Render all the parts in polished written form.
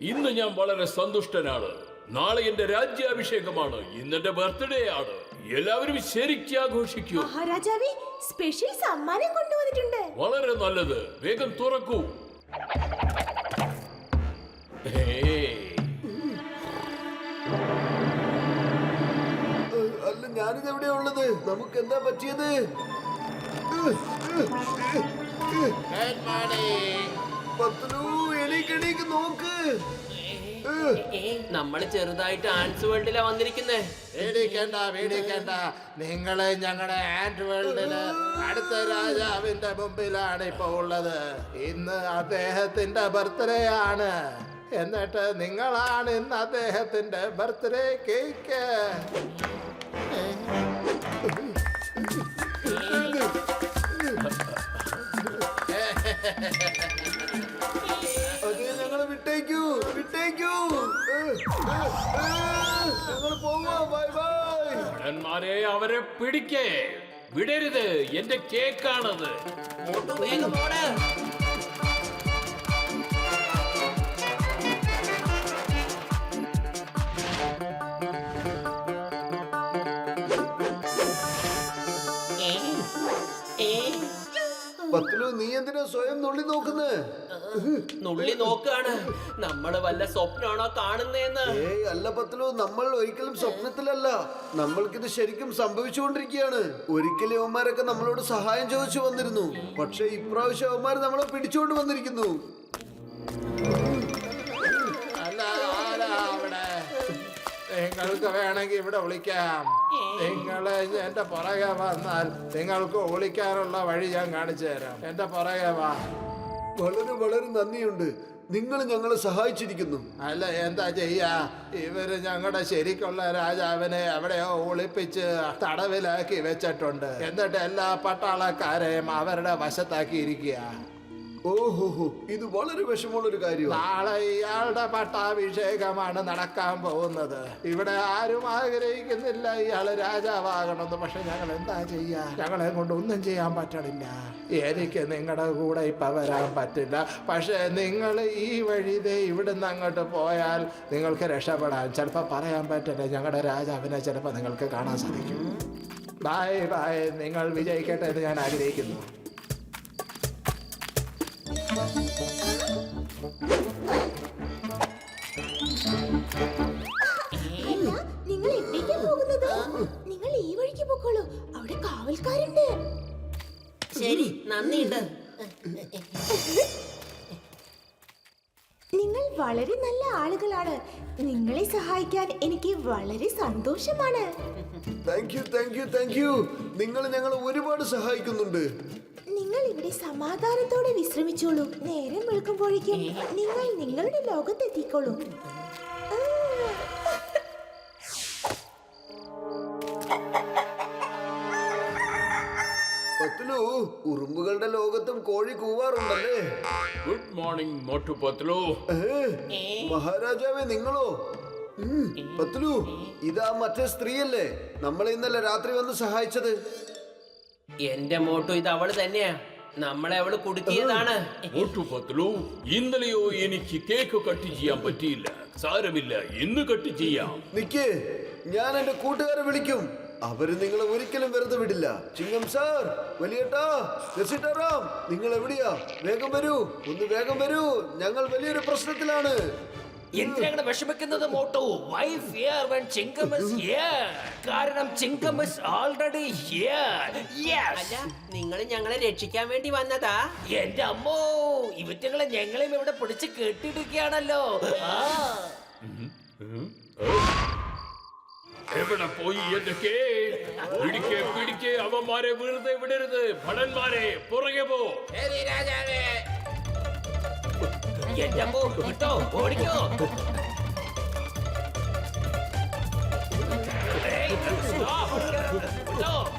ഇന്ന് ഞാൻ വളരെ സന്തുഷ്ടനാണ്. നാളെ എന്റെ രാജ്യാഭിഷേകമാണ്. ഇന്നെന്റെ ബർത്ത്ഡേ ആണ്. എല്ലാവരും ശരിക്കും ആഘോഷിക്കൂ. മഹാരാജാവേ, സ്പെഷ്യൽ സമ്മാനം കൊണ്ടുവന്നിട്ടുണ്ട്. വളരെ നല്ലത്. വേഗം തുറക്കൂ. അല്ല, ഞാനിത് എവിടെയാ ഉള്ളത്? നമുക്ക് എന്താ പറ്റിയത്? എണീക്ക് നോക്ക്. നമ്മള് ചെറുതായിട്ട് ആൻസ് വേൾഡിലാ വന്നിരിക്കുന്നേ. പേടിക്കണ്ട. നിങ്ങള് ഞങ്ങളുടെ ആൻഡ് വേൾഡില് അടുത്ത രാജാവിന്റെ മുമ്പിലാണ് ഇപ്പൊ ഉള്ളത്. ഇന്ന് അദ്ദേഹത്തിന്റെ ബർത്ത്ഡേ ആണ്. എന്നിട്ട് നിങ്ങളാണ് ഇന്ന് അദ്ദേഹത്തിന്റെ ബർത്ത്ഡേ കേക്ക്. അതേ, ഞങ്ങളെ വിട്ടേക്കൂ. ഞങ്ങൾ പോവാ. Bye bye. ഭടന്മാരെ, അവരെ പിടിക്കേ. വിടരുത്. എന്റെ കേക്കാണത്. വേഗം പോട്. പത്ലു, നീ എന്തിനാ സ്വയം നുള്ളി നോക്കുന്നത്? നുള്ളി നോക്കാണ്. നമ്മള് വല്ല സ്വപ്നമാണോ കാണുന്നേന്ന്? ഏയ് അല്ല പത്ലു, നമ്മൾ ഒരിക്കലും സ്വപ്നത്തിലല്ല. നമ്മൾക്കിത് ശരിക്കും സംഭവിച്ചുകൊണ്ടിരിക്കുകയാണ്. ഒരിക്കലും അവന്മാരൊക്കെ നമ്മളോട് സഹായം ചോദിച്ചു വന്നിരുന്നു. പക്ഷെ ഇപ്രാവശ്യം അവന്മാർ നമ്മളെ പിടിച്ചുകൊണ്ട് വന്നിരിക്കുന്നു. അല്ല, ആരാ അവിടെ? നിങ്ങൾക്ക് വേണമെങ്കിൽ ഇവിടെ വിളിക്കാം. നിങ്ങൾ എന്റെ പുറകെ വന്നാൽ നിങ്ങൾക്ക് വിളിക്കാനുള്ള വഴി ഞാൻ കാണിച്ചു തരാം. എന്റെ പുറകെ വാ. വളരെ വളരെ നന്ദിയുണ്ട്. നിങ്ങൾ ഞങ്ങളെ സഹായിച്ചിരിക്കുന്നു. അല്ല, എന്താ ചെയ്യാ? ഇവര് ഞങ്ങളുടെ ശരിക്കുള്ള രാജാവിനെ എവിടെയോ ഒളിപ്പിച്ച് തടവിലാക്കി വെച്ചിട്ടുണ്ട്. എന്നിട്ട് എല്ലാ പട്ടാളക്കാരെയും അവരുടെ വശത്താക്കിയിരിക്കുക. ഓഹോ, ഇത് വളരെ വിഷമമുള്ളൊരു കാര്യമാണ്. നാളെ ഇയാളുടെ പട്ടാഭിഷേകമാണ് നടക്കാൻ പോകുന്നത്. ഇവിടെ ആരും ആഗ്രഹിക്കുന്നില്ല ഇയാള് രാജാവാകണമെന്ന്. പക്ഷെ ഞങ്ങൾ എന്താ ചെയ്യാ? ഞങ്ങളെ കൊണ്ട് ഒന്നും ചെയ്യാൻ പറ്റണില്ല. എനിക്ക് നിങ്ങളുടെ കൂടെ ഇപ്പൊ വരാൻ പറ്റില്ല. പക്ഷെ നിങ്ങൾ ഈ വഴിതേ ഇവിടുന്ന് അങ്ങോട്ട് പോയാൽ നിങ്ങൾക്ക് രക്ഷപ്പെടാൻ ചിലപ്പോ പറയാൻ പറ്റില്ല. ഞങ്ങളുടെ രാജാവിനെ ചിലപ്പോ നിങ്ങൾക്ക് കാണാൻ സാധിക്കും. Bye bye. നിങ്ങൾ വിജയിക്കട്ടെ എന്ന് ഞാൻ ആഗ്രഹിക്കുന്നു. അല്ല, നിങ്ങൾ എവിടേക്കാ പോകുന്നത്? നിങ്ങൾ ഈ വഴിക്ക് പൊക്കോളൂ. അവിടെ കാവൽക്കാരുണ്ട്. ശരി, നന്ദിയുണ്ട്. നിങ്ങൾ വളരെ നല്ല ആളുകളാണ്. നിങ്ങളെ സഹായിക്കാൻ എനിക്ക് വളരെ സന്തോഷമാണ്. Thank you. നിങ്ങൾ ഞങ്ങളെ ഒരുപാട് സഹായിക്കുന്നുണ്ട്. നിങ്ങൾ ഇവിടെ സമാധാനത്തോടെ വിശ്രമിച്ചോളൂ. നേരം വെളുക്കുമ്പോഴേക്കും നിങ്ങൾ നിങ്ങളുടെ ലോകത്തെത്തിക്കോളൂ. പത്ലു, ഉറുമ്പുകളുടെ ലോകത്തും കോഴി കൂവാറുണ്ടല്ലേ? Good morning Motu Patlu. മഹാരാജാവേ, നിങ്ങളോ? പത്ലു, ഇതാ മറ്റേ സ്ത്രീയല്ലേ നമ്മളെ ഇന്നലെ രാത്രി വന്ന് സഹായിച്ചത്? എന്റെ മോട്ടു, ഇത് അവള് തന്നെയാ. നമ്മളെ അവള് കുടുക്കിയതാണ്. മോട്ടു പത്ലു, ഇന്നലെയോ എനിക്ക് കേക്ക് കട്ട് ചെയ്യാൻ പറ്റിയില്ല. സാരമില്ല, ഇന്ന് കട്ട് ചെയ്യാം. നിക്ക്, ഞാൻ എന്റെ കൂട്ടുകാരെ വിളിക്കും. അവര് നിങ്ങളെ ഒരിക്കലും വെറുതെ വിടില്ല. ചിങ്ങം സാർ, വലിയേട്ടാ, ജെസിട്ടാറാം, നിങ്ങൾ എവിടെയാ? വേഗം വരൂ, വേഗം വരൂ. ഞങ്ങൾ വലിയൊരു പ്രശ്നത്തിലാണ്. എന്തിനാണ് വിഷമിക്കുന്നത് Motu? Why fear when Chingam is here? കാരണം Chingam is already here. Yes. അല്ല, നിങ്ങൾ ഞങ്ങളെ രക്ഷിക്കാൻ വേണ്ടി വന്നതാ? എന്റെ അമ്മോ, ഇവറ്റകളെ ഞങ്ങളെയും ഇവിടെ പിടിച്ച് കെട്ടിടുകയാണല്ലോ. എവിടെ പോയി എന്റെ കേക്ക്? പിടിക്കേ, അവന്മാരെ വെറുതെ വിടരുത്. ഭടന്മാരെ, പുറകെ പോ. ശരി രാജാവേ. എന്റെ അമ്മോ, വിട്ടോ, ഓടിക്കോ. Stop.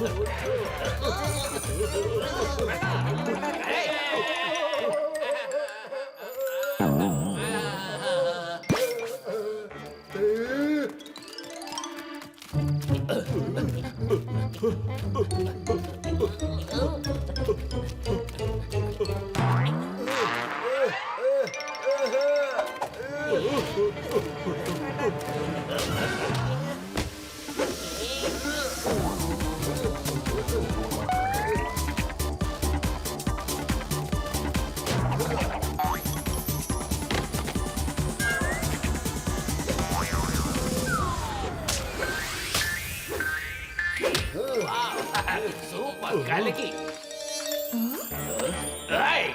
സൂപ്പർ കലക്കി. ഏയ്.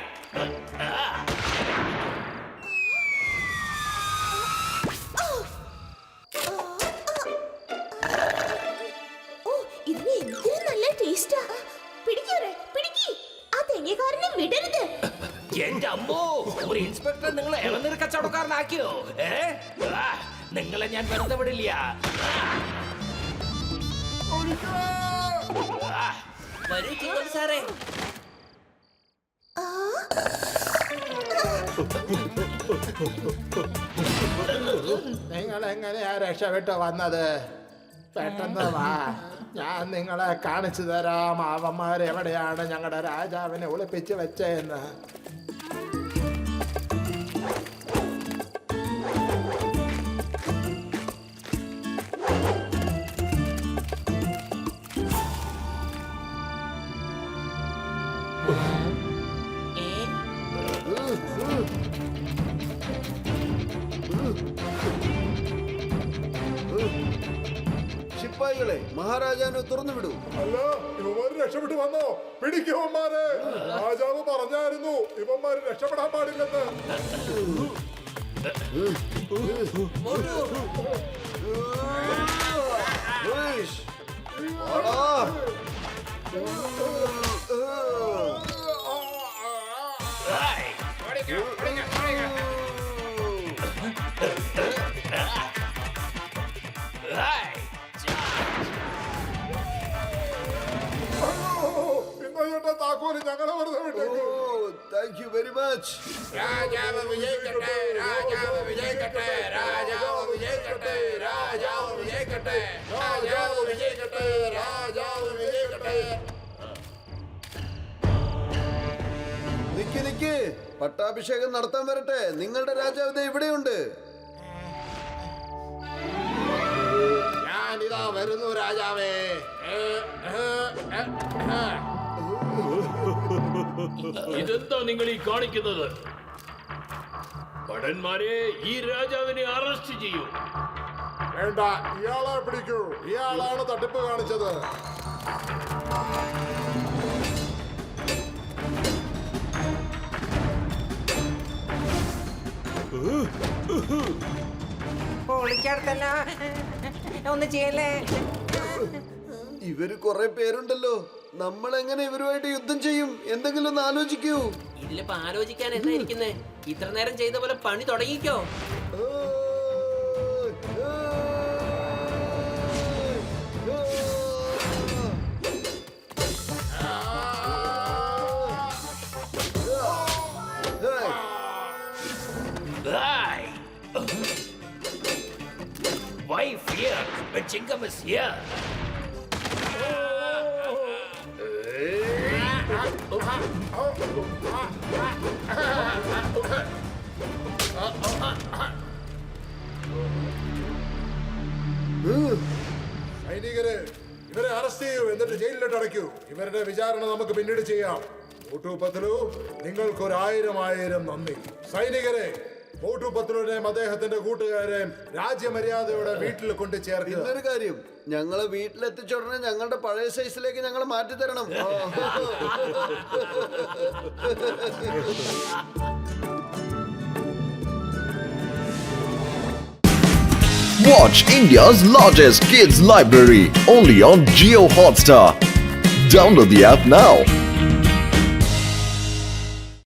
ഓ, ഇതിന് എന്തൊരു നല്ല ടേസ്റ്റാ. പിടിക്കൂരെ, പിടിക്ക്. ആ തേങ്ങക്കാരനെ വിടരുത്. എന്റെ അമ്മോ, ഒരു ഇൻസ്പെക്ടർ നിങ്ങളെ ഇളനീർ കച്ചവടക്കാരനാക്കിയോ? നിങ്ങളെ ഞാൻ വെറുതെ വിടില്ല. വരൂ ചിങ്കം സാറേ. നിങ്ങൾ എങ്ങനെയാ രക്ഷപ്പെട്ട് വന്നത്? പെട്ടെന്ന് വാ, ഞാൻ നിങ്ങളെ കാണിച്ചു തരാം അവന്മാരെവിടെയാണ് ഞങ്ങളുടെ രാജാവിനെ ഒളിപ്പിച്ച് വെച്ചതെന്ന്. ശിപ്പായികളെ, മഹാരാജാവിനെ തുറന്നു വിടൂ. അല്ല, ഇവന്മാര് രക്ഷപ്പെട്ടു വന്നോ? പിടിക്കുവന്മാരെ. രാജാവ് പറഞ്ഞായിരുന്നു ഇവന്മാര് രക്ഷപ്പെടാൻ പാടില്ലെന്ന്. ഉയ്ഷ്. വാടാ. ഇന്നത്തെ താക്കോല് ഞങ്ങളെ വെറുതെ വിട്ടേക്ക്. Thank you very much. രാജാവ് വിജയിക്കട്ടെ, രാജാവ് വിജയിക്കട്ടെ, രാജാവ് വിജയിക്കട്ടെ, രാജാവ് വിജയിക്കട്ടെ, രാജാവ് വിജയിക്കട്ടെ, രാജാവ് വിജയിക്കട്ടെ. നിക്ക്, പട്ടാഭിഷേകം നടത്താൻ വരട്ടെ. നിങ്ങളുടെ രാജാവ് ദേ ഇവിടെയുണ്ട്. ഞാനിതാ വരുന്നു രാജാവേ. ഇതെന്താ നിങ്ങൾ ഈ കാണിക്കുന്നത്? ഭടന്മാരെ, ഈ രാജാവിനെ അറസ്റ്റ് ചെയ്യൂ. വേണ്ട, ഇയാളെ പിടിക്കൂ. ഇയാളാണ് തട്ടിപ്പ് കാണിച്ചത്. പൊളിച്ചെടുത്തല്ല, ഒന്ന് ചെയ്യല്ലേ. ഇവര് കുറെ പേരുണ്ടല്ലോ. നമ്മൾ എങ്ങനെ ഇവരുമായിട്ട് യുദ്ധം ചെയ്യും? എന്തെങ്കിലും ഒന്ന് ആലോചിക്കൂ. ഇതിലിപ്പോ ആലോചിക്കാൻ എന്താ ഇരിക്കുന്നേ? ഇത്ര നേരം ചെയ്ത പോലെ പണി തുടങ്ങിക്കോ. Why fear when Chingam is here? സൈനികരെ, ഇവരെ അറസ്റ്റ് ചെയ്യൂ, എന്നിട്ട് ജയിലിലോട്ട് അടയ്ക്കൂ. ഇവരുടെ വിചാരണ നമുക്ക് പിന്നീട് ചെയ്യാം. മോട്ടു പത്ലു, നിങ്ങൾക്ക് 1000 നന്ദി. സൈനികരെ, മോട്ടു പത്ലുവിനെയും അദ്ദേഹത്തിന്റെ കൂട്ടുകാരെയും രാജ്യമര്യാദയോടെ വീട്ടിൽ കൊണ്ട് ചേർക്കുക. ഇന്നൊരു കാര്യം, ഞങ്ങളെ വീട്ടിലെത്തിച്ചുടനെ ഞങ്ങളുടെ പഴയ സൈസിലേക്ക് ഞങ്ങൾ മാറ്റി തരണം. Watch India's largest kids library only on Jio Hotstar. Download the app now.